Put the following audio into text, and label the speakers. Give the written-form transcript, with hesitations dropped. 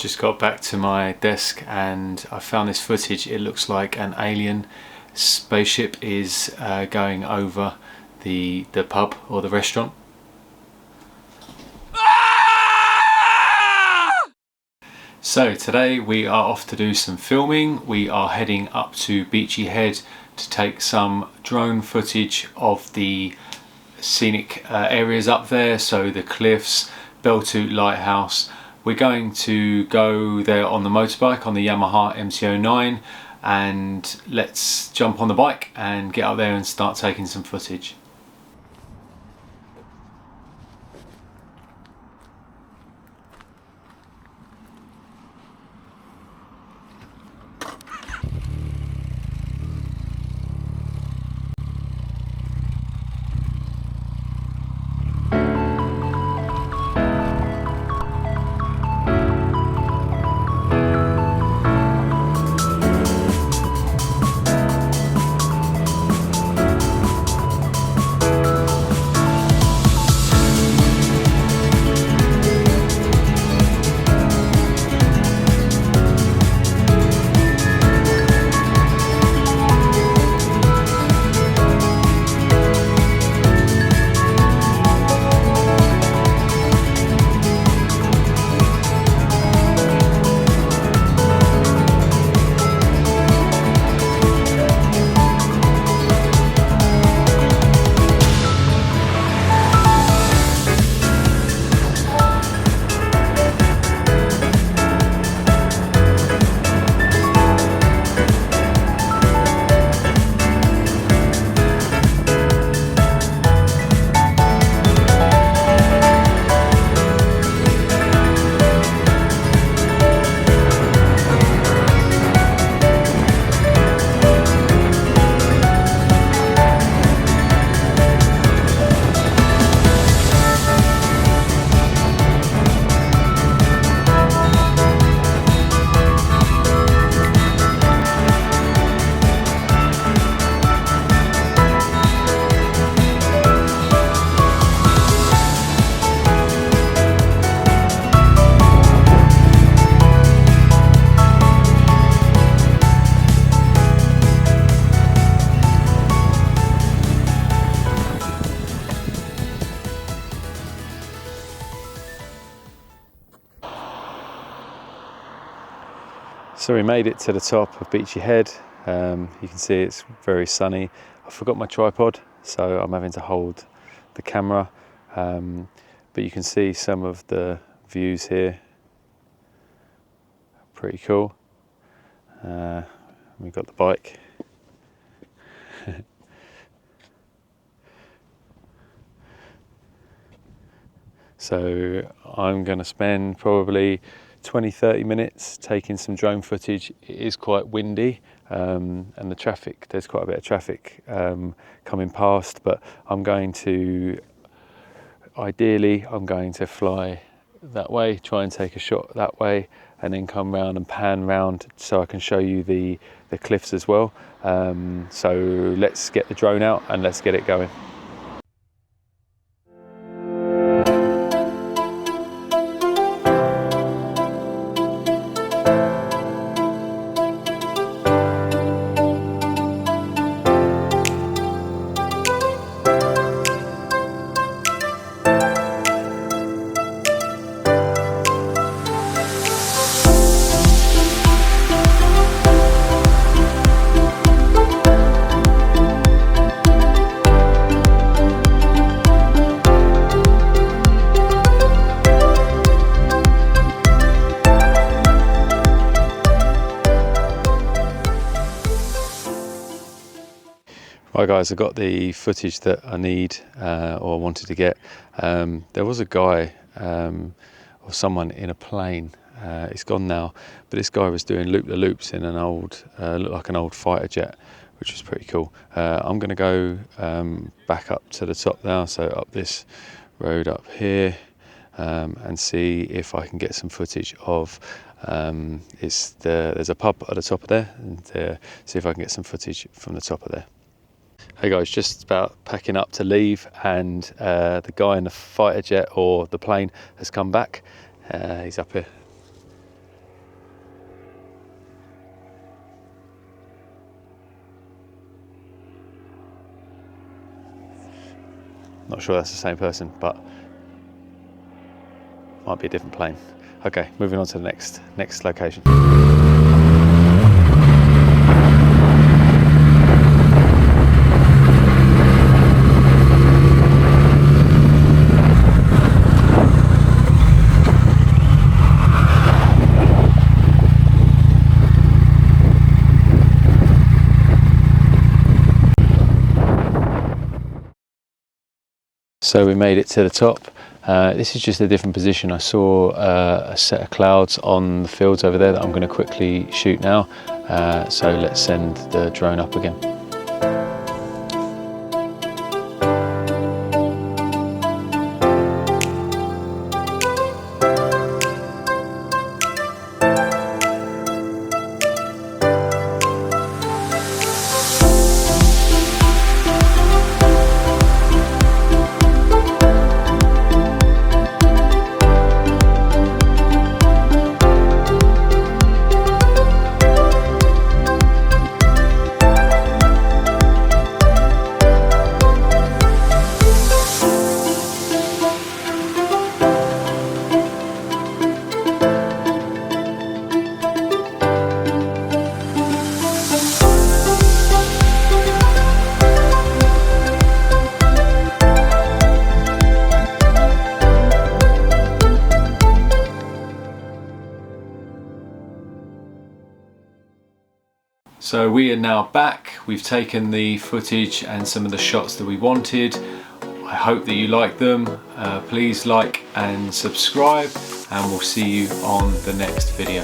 Speaker 1: Just got back to my desk and I found this footage. It looks like an alien spaceship is going over the pub or the restaurant. So today we are off to do some filming. We are heading up to Beachy Head to take some drone footage of the scenic areas up there, so the cliffs, Beltute Lighthouse. We're going to go there on the motorbike, on the Yamaha MT09, and let's jump on the bike and get up there and start taking some footage. So we made it to the top of Beachy Head. You can see it's very sunny. I forgot my tripod, so I'm having to hold the camera. But you can see some of the views here. Pretty cool. We've got the bike. So I'm going to spend probably 20-30 minutes taking some drone footage. It is quite windy and the traffic, there's quite a bit of traffic coming past, but ideally I'm going to fly that way, try and take a shot that way, and then come round and pan round so I can show you the cliffs as well. So let's get the drone out and let's get it going. Right guys, I got the footage that I need or wanted to get. There was a guy or someone in a plane. It's gone now, but this guy was doing loop-the-loops in an old, looked like an old fighter jet, which was pretty cool. I'm going to go back up to the top now, so up this road up here, and see if I can get some footage of. There's a pub at the top of there, and see if I can get some footage from the top of there. Hey guys, just about packing up to leave, and the guy in the fighter jet or the plane has come back. He's up here. Not sure that's the same person, but might be a different plane. Okay, moving on to the next location. So we made it to the top. This is just a different position. I saw a set of clouds on the fields over there that I'm going to quickly shoot now. So let's send the drone up again. So we are now back. We've taken the footage and some of the shots that we wanted. I hope that you like them. Please like and subscribe, and we'll see you on the next video.